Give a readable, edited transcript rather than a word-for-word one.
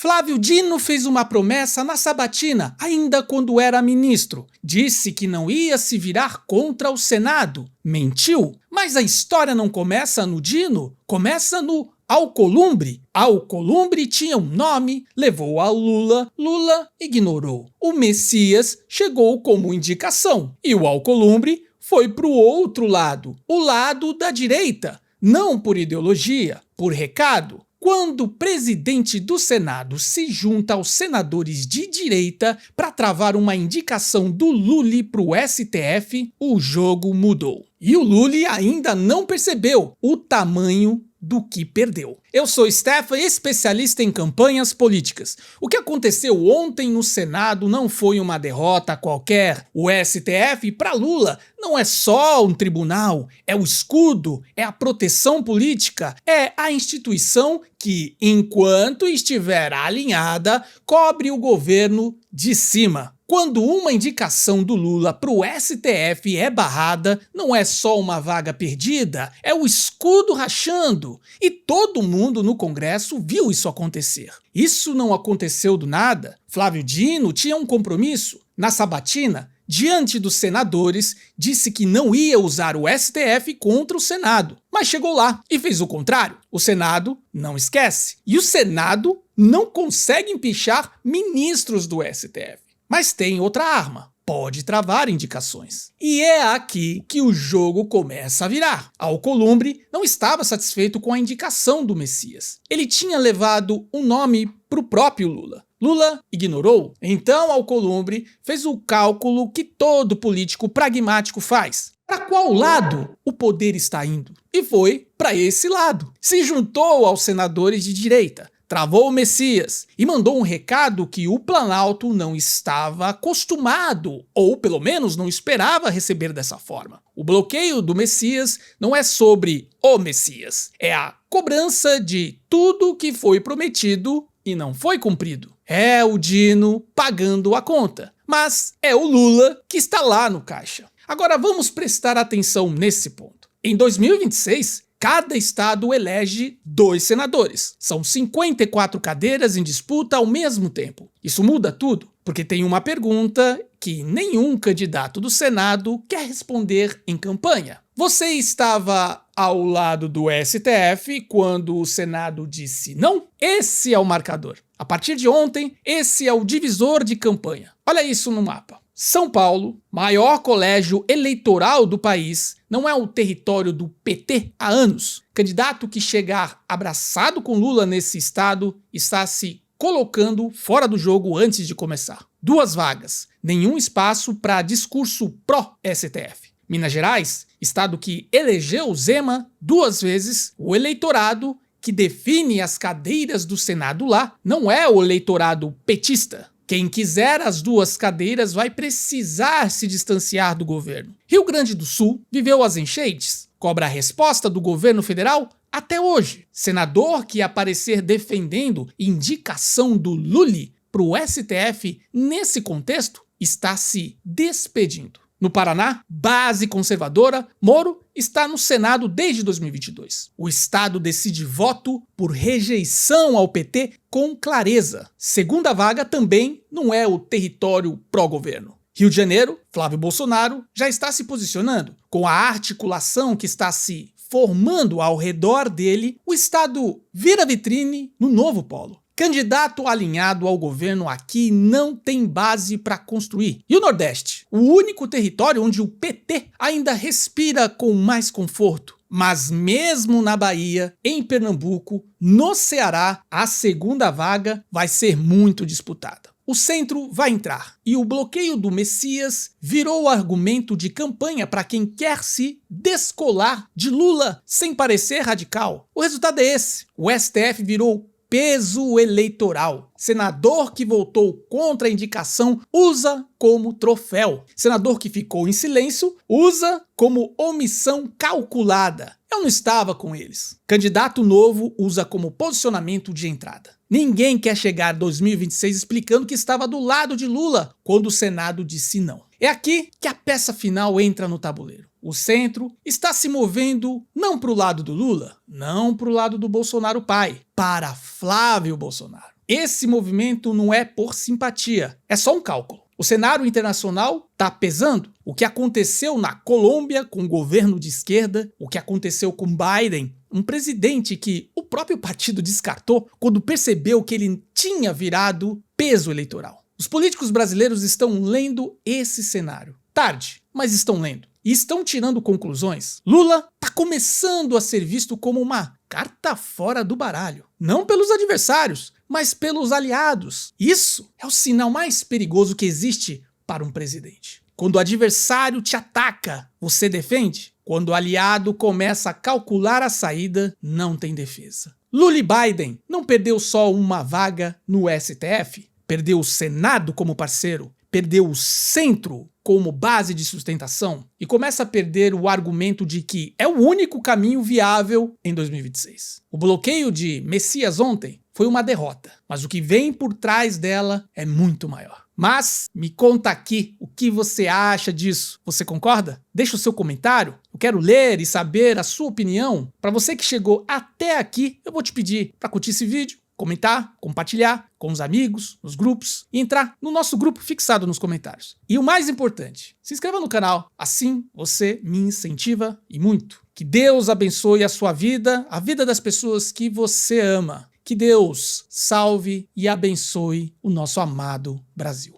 Flávio Dino fez uma promessa na sabatina, ainda quando era ministro. Disse que não ia se virar contra o Senado. Mentiu. Mas a história não começa no Dino, começa no Alcolumbre. Alcolumbre tinha um nome, levou a Lula, Lula ignorou. O Messias chegou como indicação e o Alcolumbre foi para o outro lado, o lado da direita. Não por ideologia, por recado. Quando o presidente do Senado se junta aos senadores de direita para travar uma indicação do Lully para o STF, o jogo mudou. E o Lully ainda não percebeu o tamanho do que perdeu. Eu sou Stefan, especialista em campanhas políticas. O que aconteceu ontem no Senado não foi uma derrota qualquer. O STF, para Lula, não é só um tribunal, é o escudo, é a proteção política, é a instituição que, enquanto estiver alinhada, cobre o governo de cima. Quando uma indicação do Lula para o STF é barrada, não é só uma vaga perdida, é o escudo rachando. E todo mundo no Congresso viu isso acontecer. Isso não aconteceu do nada. Flávio Dino tinha um compromisso. Na sabatina, diante dos senadores, disse que não ia usar o STF contra o Senado. Mas chegou lá e fez o contrário. O Senado não esquece. E o Senado não consegue empichar ministros do STF. Mas tem outra arma, pode travar indicações. E é aqui que o jogo começa a virar. Alcolumbre não estava satisfeito com a indicação do Messias. Ele tinha levado um nome para o próprio Lula. Lula ignorou. Então Alcolumbre fez o cálculo que todo político pragmático faz. Para qual lado o poder está indo? E foi para esse lado. Se juntou aos senadores de direita, travou o Messias e mandou um recado que o Planalto não estava acostumado, ou pelo menos não esperava receber dessa forma. O bloqueio do Messias não é sobre o Messias, é a cobrança de tudo que foi prometido e não foi cumprido. É o Dino pagando a conta, mas é o Lula que está lá no caixa. Agora vamos prestar atenção nesse ponto. Em 2026, cada estado elege 2 senadores. São 54 cadeiras em disputa ao mesmo tempo. Isso muda tudo, porque tem uma pergunta que nenhum candidato do Senado quer responder em campanha. Você estava ao lado do STF quando o Senado disse não? Esse é o marcador. A partir de ontem, esse é o divisor de campanha. Olha isso no mapa. São Paulo, maior colégio eleitoral do país, não é o território do PT há anos. Candidato que chegar abraçado com Lula nesse estado está se colocando fora do jogo antes de começar. 2 vagas, nenhum espaço para discurso pró-STF. Minas Gerais, estado que elegeu Zema 2 vezes, o eleitorado que define as cadeiras do Senado lá não é o eleitorado petista. Quem quiser as 2 cadeiras vai precisar se distanciar do governo. Rio Grande do Sul viveu as enchentes, cobra a resposta do governo federal até hoje. Senador que aparecer defendendo indicação do Lully para o STF nesse contexto está se despedindo. No Paraná, base conservadora, Moro está no Senado desde 2022. O estado decide voto por rejeição ao PT com clareza. Segunda vaga também não é o território pró-governo. Rio de Janeiro, Flávio Bolsonaro já está se posicionando. Com a articulação que está se formando ao redor dele, o estado vira vitrine no novo polo. Candidato alinhado ao governo aqui não tem base para construir. E o Nordeste? O único território onde o PT ainda respira com mais conforto. Mas mesmo na Bahia, em Pernambuco, no Ceará, a segunda vaga vai ser muito disputada. O centro vai entrar e o bloqueio do Messias virou argumento de campanha para quem quer se descolar de Lula sem parecer radical. O resultado é esse. O STF virou peso eleitoral. Senador que votou contra a indicação usa como troféu. Senador que ficou em silêncio usa como omissão calculada. Eu não estava com eles. Candidato novo usa como posicionamento de entrada. Ninguém quer chegar em 2026 explicando que estava do lado de Lula quando o Senado disse não. É aqui que a peça final entra no tabuleiro. O centro está se movendo não para o lado do Lula, não para o lado do Bolsonaro pai, para Flávio Bolsonaro. esse movimento não é por simpatia, é só um cálculo. O cenário internacional está pesando. O que aconteceu na Colômbia com o governo de esquerda, o que aconteceu com Biden, um presidente que o próprio partido descartou quando percebeu que ele tinha virado peso eleitoral. Os políticos brasileiros estão lendo esse cenário. Tarde, mas estão lendo. E estão tirando conclusões. Lula está começando a ser visto como uma carta fora do baralho. Não pelos adversários, mas pelos aliados. Isso é o sinal mais perigoso que existe para um presidente. Quando o adversário te ataca, você defende? Quando o aliado começa a calcular a saída, não tem defesa. Lula e Biden não perdeu só uma vaga no STF, perdeu o Senado como parceiro, perdeu o centro como base de sustentação e começa a perder o argumento de que é o único caminho viável em 2026. O bloqueio de Messias ontem foi uma derrota, mas o que vem por trás dela é muito maior. Mas me conta aqui o que você acha disso. Você concorda? Deixa o seu comentário. Eu quero ler e saber a sua opinião. Para você que chegou até aqui, eu vou te pedir para curtir esse vídeo, comentar, compartilhar com os amigos, nos grupos e entrar no nosso grupo fixado nos comentários. E o mais importante, se inscreva no canal, assim você me incentiva e muito. Que Deus abençoe a sua vida, a vida das pessoas que você ama. Que Deus salve e abençoe o nosso amado Brasil.